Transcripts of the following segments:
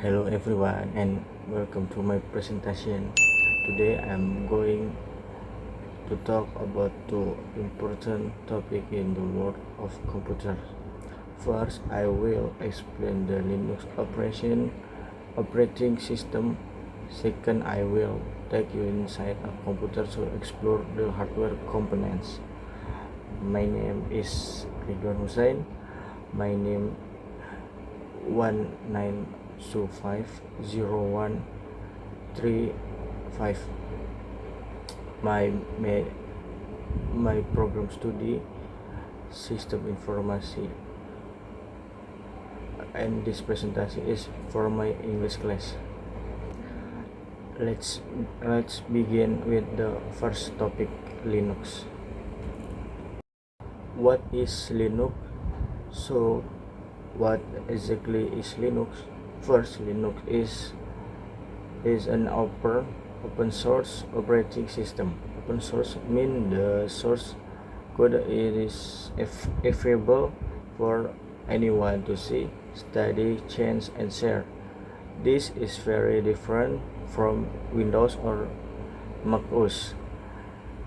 Hello everyone and welcome to my presentation. Today I'm going to talk about two important topics in the world of computers. First, I will explain the Linux operating system. Second, I will take you inside a computer to explore the hardware components. My name is Ridwan Hussein. My name 19250135. My program study System Informasi, and this presentation is for my English class. Let's begin with the first topic, Linux. What is Linux? So, what exactly is Linux? First, Linux is an open source operating system. Open source means the source code is available for anyone to see, study, change, and share. This is very different from Windows or Mac OS,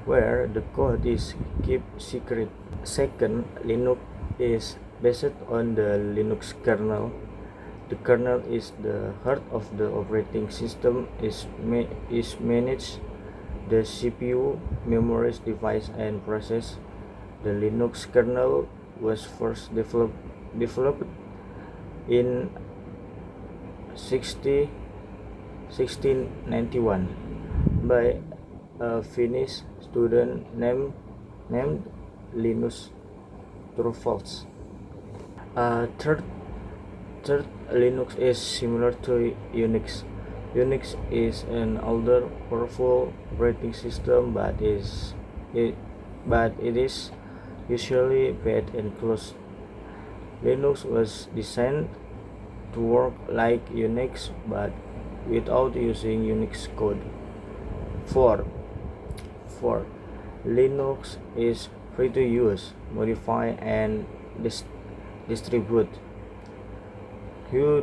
where the code is kept secret. Second, Linux is based on the Linux kernel. The kernel is the heart of the operating system. Is managed the CPU, memories, device, and process. The Linux kernel was first developed in 1691 by a Finnish student named Linus Torvalds. Third, Linux is similar to Unix. Unix is an older, powerful operating system, but it is usually bad and closed. Linux was designed to work like Unix, but without using Unix code. Fourth, Linux is free to use, modify, and distribute. You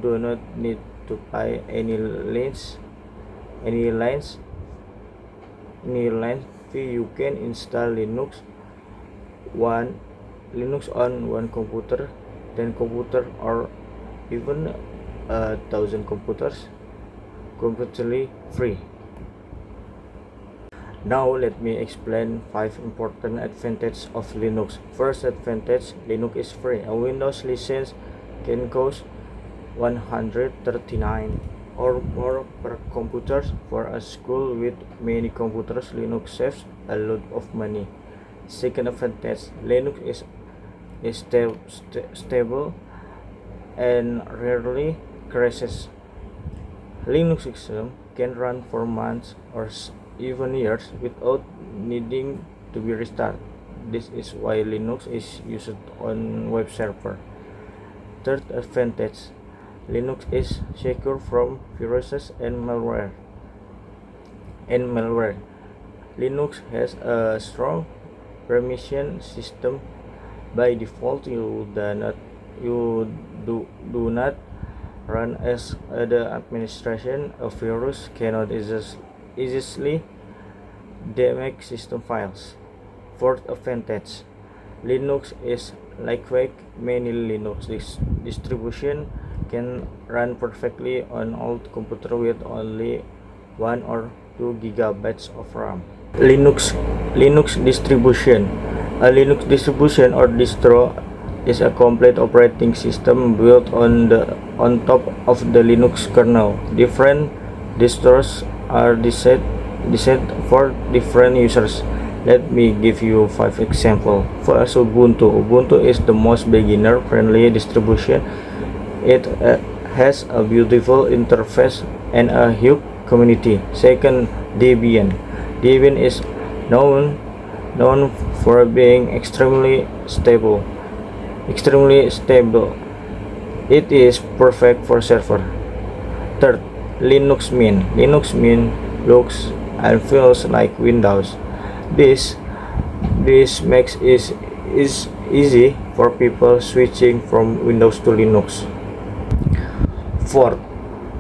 do not need to buy any lines fee. You can install Linux on one computer, 10 computer, or even 1,000 computers completely free. Now let me explain 5 important advantages of Linux. First advantage, Linux is free. A Windows license can cost $139 or more per computer. For a school with many computers, Linux saves a lot of money. Second advantage, Linux is stable and rarely crashes. Linux system can run for months or even years without needing to be restarted. This is why Linux is used on web server. Third advantage, Linux is secure from viruses and malware. Linux has a strong permission system. By default, you do not run as the administration. A virus cannot easily damage system files. Fourth advantage, Linux is lightweight. Many Linux distributions can run perfectly on old computer with only 1 or 2 gigabytes of RAM. Linux distribution. A Linux distribution or distro is a complete operating system built on top of the Linux kernel. Different distros are designed for different users. Let me give you 5 examples. First, Ubuntu. Ubuntu is the most beginner-friendly distribution. It has a beautiful interface and a huge community. Second, Debian. Debian is known for being extremely stable. It is perfect for server. Third, Linux Mint. Linux Mint looks and feels like Windows. This makes it easy for people switching from Windows to Linux. Fourth,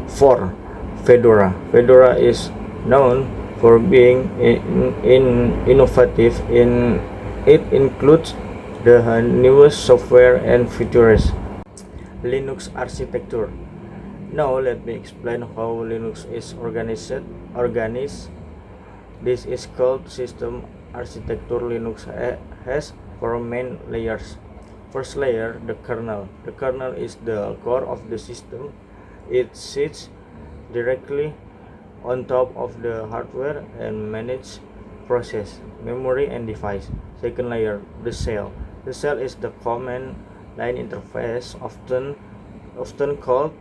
four, Fedora. Fedora is known for being innovative. It includes the newest software and features. Linux architecture. Now let me explain how Linux is organized. This is called system architecture. Linux has four main layers. First layer, the kernel. The kernel is the core of the system. It sits directly on top of the hardware and manages process, memory, and device. Second layer, the shell. The shell is the command line interface, often called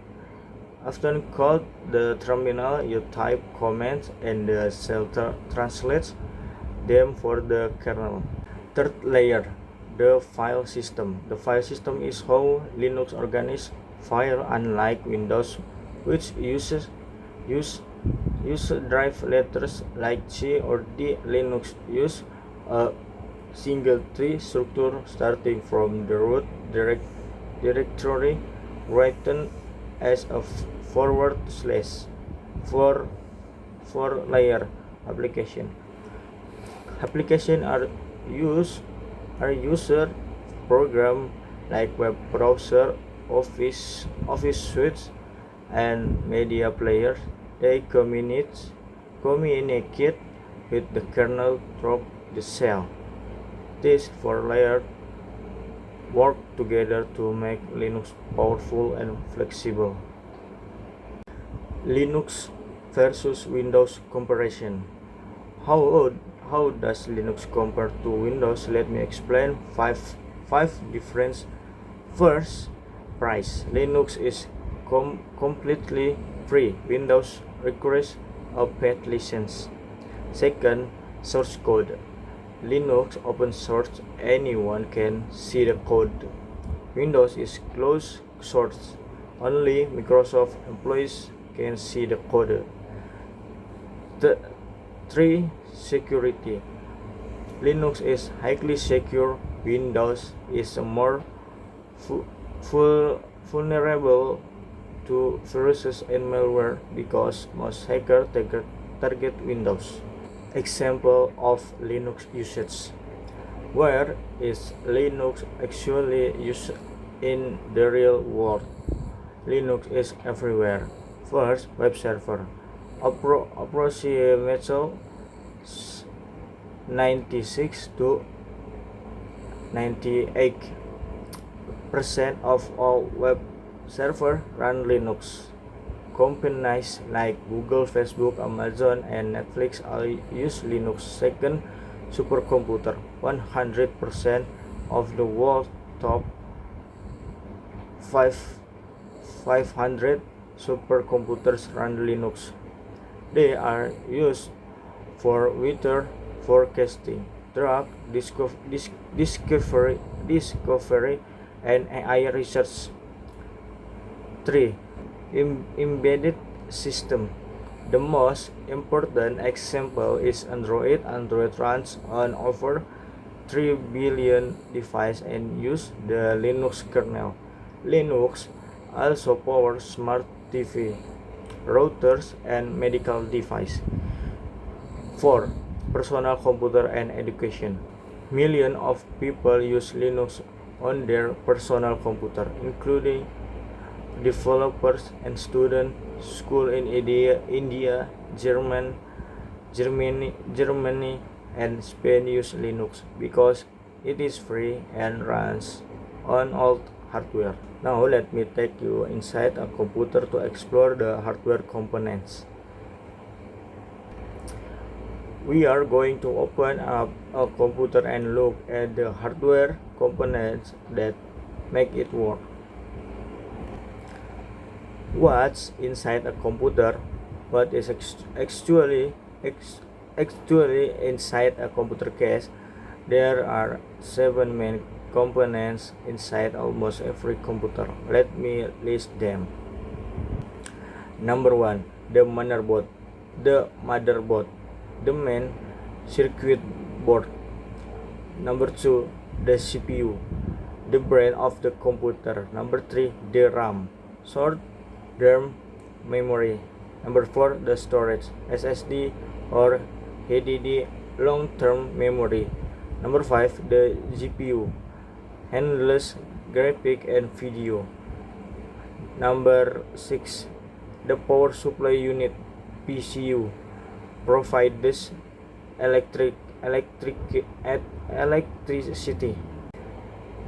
the terminal. You type commands and the shell translates them for the kernel. Third layer, the file system. The file system is how Linux organizes file, unlike Windows, which uses drive letters like C or D. Linux use a single tree structure starting from the root directory written as a forward slash. Four layer application. Application are user program like web browser, office suites, and media players. They communicate with the kernel through the shell. These four layers work together to make Linux powerful and flexible. Linux versus Windows comparison. How does Linux compare to Windows? Let me explain five differences. First, price. Linux is completely free. Windows requires a paid license. Second, source code. Linux open source, anyone can see the code. Windows is closed source, only Microsoft employees can see the code. 3. Security. Linux is highly secure. Windows is more vulnerable to viruses and malware because most hackers target Windows. Example of Linux usage. Where is Linux actually used in the real world? Linux is everywhere. First, web server. Approximately 96 to 98% of all web servers run Linux. Companies like Google, Facebook, Amazon, and Netflix all use Linux. Second, supercomputer. 100% of the world's top 500 supercomputers run Linux. They are used for weather forecasting, drug discovery, and AI research. 3. Embedded system. The most important example is Android. Android runs on over 3 billion devices and uses the Linux kernel. Linux also powers smart TV, routers, and medical devices. 4. Personal computer and education. Millions of people use Linux on their personal computer, including developers and students. Schools in India, Germany, and Spain use Linux because it is free and runs on old hardware. Now let me take you inside a computer to explore the hardware components. We are going to open up a computer and look at the hardware components that make it work. What's inside a computer? What is actually inside a computer case? There are 7 main components inside almost every computer. Let me list them. Number 1, the motherboard. The main circuit board. Number 2, the CPU, the brain of the computer. Number 3, the RAM, DRAM memory. Number 4, the storage, SSD or HDD long-term memory. Number 5, the GPU, handles graphic and video. Number 6, the power supply unit, PCU, provides electricity.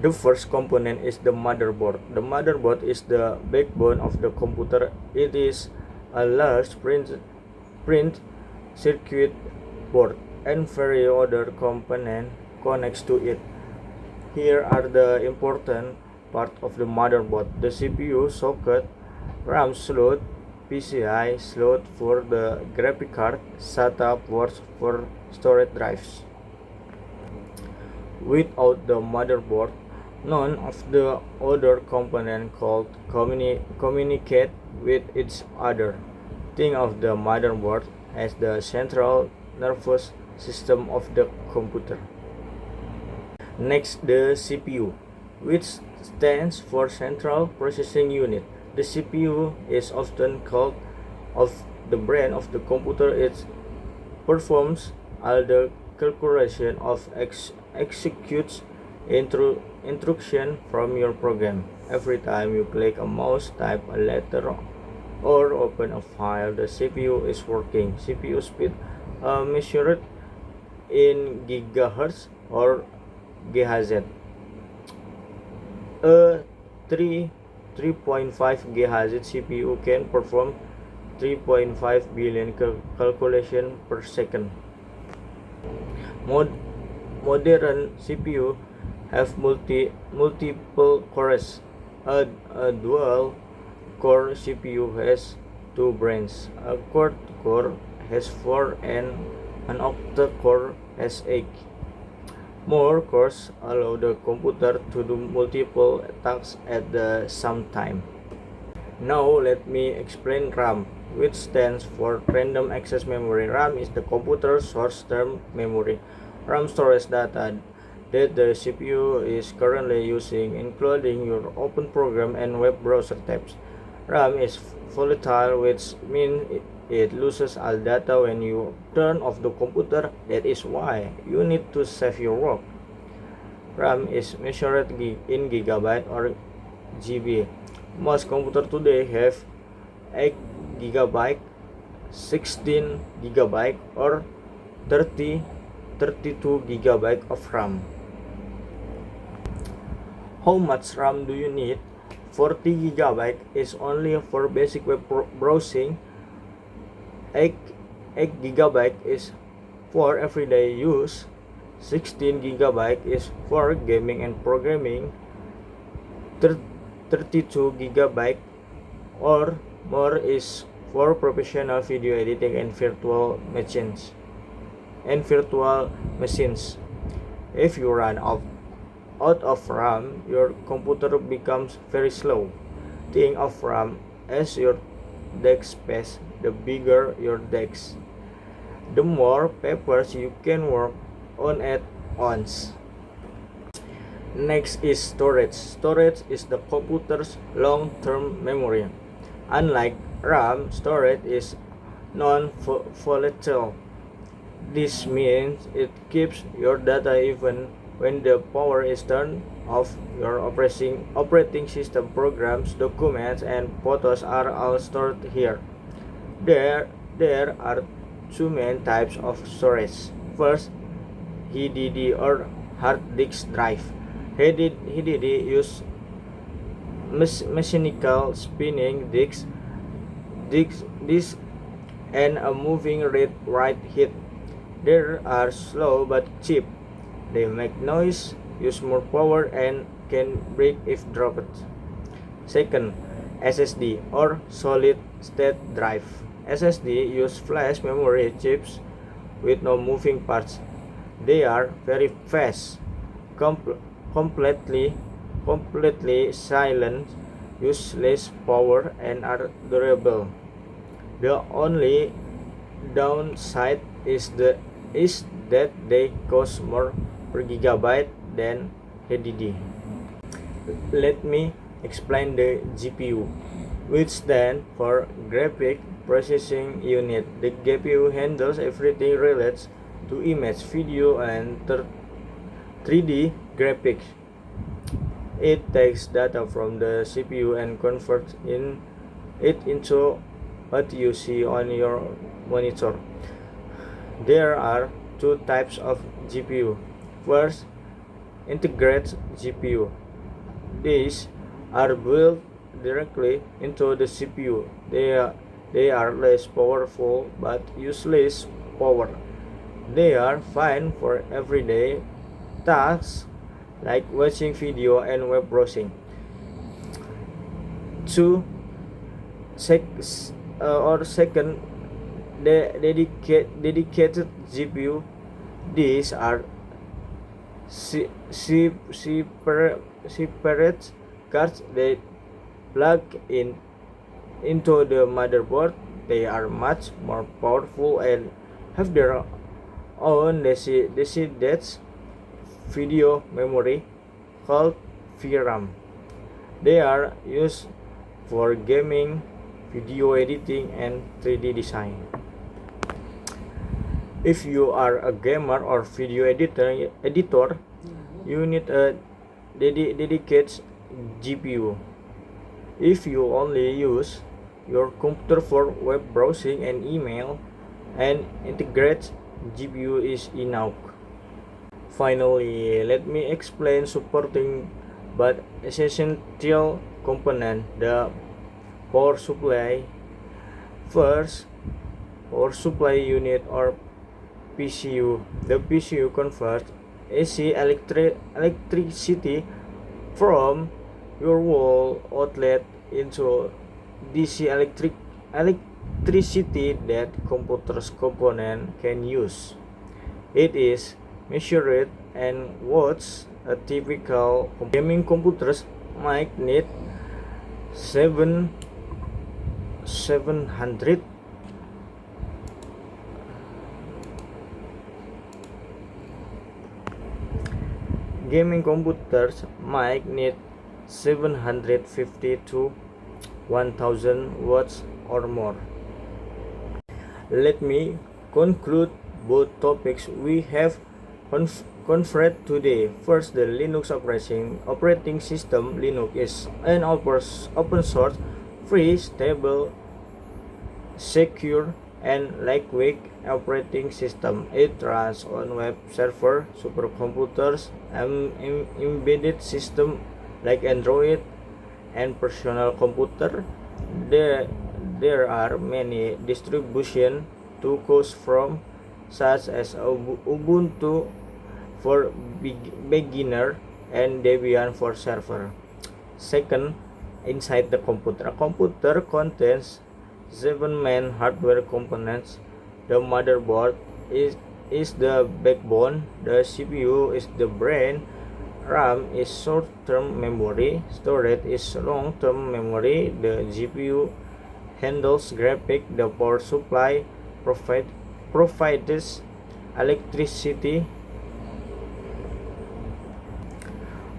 The first component is the motherboard. The motherboard is the backbone of the computer. It is a large print circuit board and various other components connects to it. Here are the important part of the motherboard: the CPU socket, RAM slot, PCI slot for the graphic card, SATA ports for storage drives. Without the motherboard, none of the other components could communicate with each other. Think of the motherboard as the central nervous system of the computer. Next, the CPU, which stands for Central Processing Unit. The CPU is often called of the brain of the computer. It performs all the calculation of executes instruction from your program. Every time you click a mouse, type a letter, or open a file, the CPU is working. CPU speed measured in gigahertz or GHz. A 3.5 GHz CPU can perform 3.5 billion calculation per second. Modern CPU have multiple cores. A dual core CPU has 2 brains. A quad core has 4 and an octa core has 8. More cores allow the computer to do multiple tasks at the same time. Now let me explain RAM, which stands for Random Access Memory. RAM is the computer's short-term memory. RAM stores data that the CPU is currently using, including your open program and web browser tabs. RAM is volatile, which means it loses all data when you turn off the computer. That is why you need to save your work. RAM is measured in gigabyte or GB. Most computers today have 8 GB, 16 GB, or 32 GB of RAM. How much RAM do you need? 40 GB is only for basic web browsing. 8 GB is for everyday use. 16 GB is for gaming and programming. 32 GB or more is for professional video editing and virtual machines. If you run out of RAM, your computer becomes very slow. Think of RAM as your disk space. The bigger your disk, the more papers you can work on at once. Next is storage. Storage is the computer's long-term memory. Unlike RAM, storage is non-volatile. This means it keeps your data even when the power is turned off. Your operating system programs, documents, and photos are all stored here. There are 2 main types of storage. First, HDD or hard disk drive. HDD use mechanical spinning disks and a moving write head. They are slow but cheap. They make noise, use more power, and can break if dropped. Second, SSD or solid state drive. SSD use flash memory chips with no moving parts. They are very fast, completely silent, use less power, and are durable. The only downside is that they cost more per gigabyte than HDD. Let me explain the GPU. which stand for Graphic Processing Unit. The GPU handles everything related to image, video, and 3D graphics. It takes data from the CPU and converts it into what you see on your monitor. There are two types of GPU. First, integrated GPU. These are built directly into the CPU. They are less powerful but use less power. They are fine for everyday tasks like watching video and web browsing. Two, second, the dedicated GPU. These are separate cards that plug into the motherboard. They are much more powerful and have their own designated video memory called VRAM. They are used for gaming, video editing, and 3D design. If you are a gamer or video editor, you need a dedicated GPU. If you only use your computer for web browsing and email, an integrated GPU is enough. Finally, let me explain supporting but essential component, the power supply. First, power supply unit or PCU. The PCU converts AC electricity from your wall outlet into DC electricity that computer's component can use. It is measured in watts. A typical gaming computers might need 700 gaming computers might need 750 to 1000 watts or more. Let me conclude both topics we have covered today. First, the Linux operating system. Linux is an open source, free, stable, secure, and lightweight operating system. It runs on web server, supercomputers, and embedded system like Android and personal computer. There are many distributions to choose from, such as Ubuntu for beginner and Debian for server. Second, inside the computer. A computer contains 7 main hardware components. The motherboard is the backbone, the CPU is the brain, RAM is short-term memory, storage is long-term memory, the GPU handles graphics, the power supply provides electricity.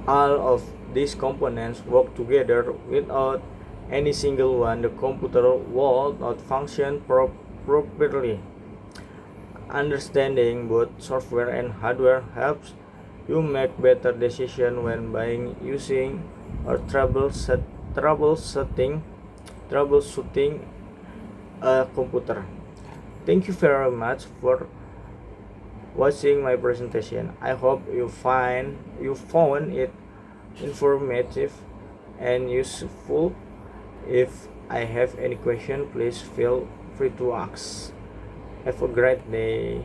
All of these components work together. Without any single one, the computer would not function properly. Understanding both software and hardware helps you make better decisions when buying, using, or troubleshooting a computer. Thank you very much for watching my presentation. I hope you found it informative and useful. If I have any question, please feel free to ask. Have a great day.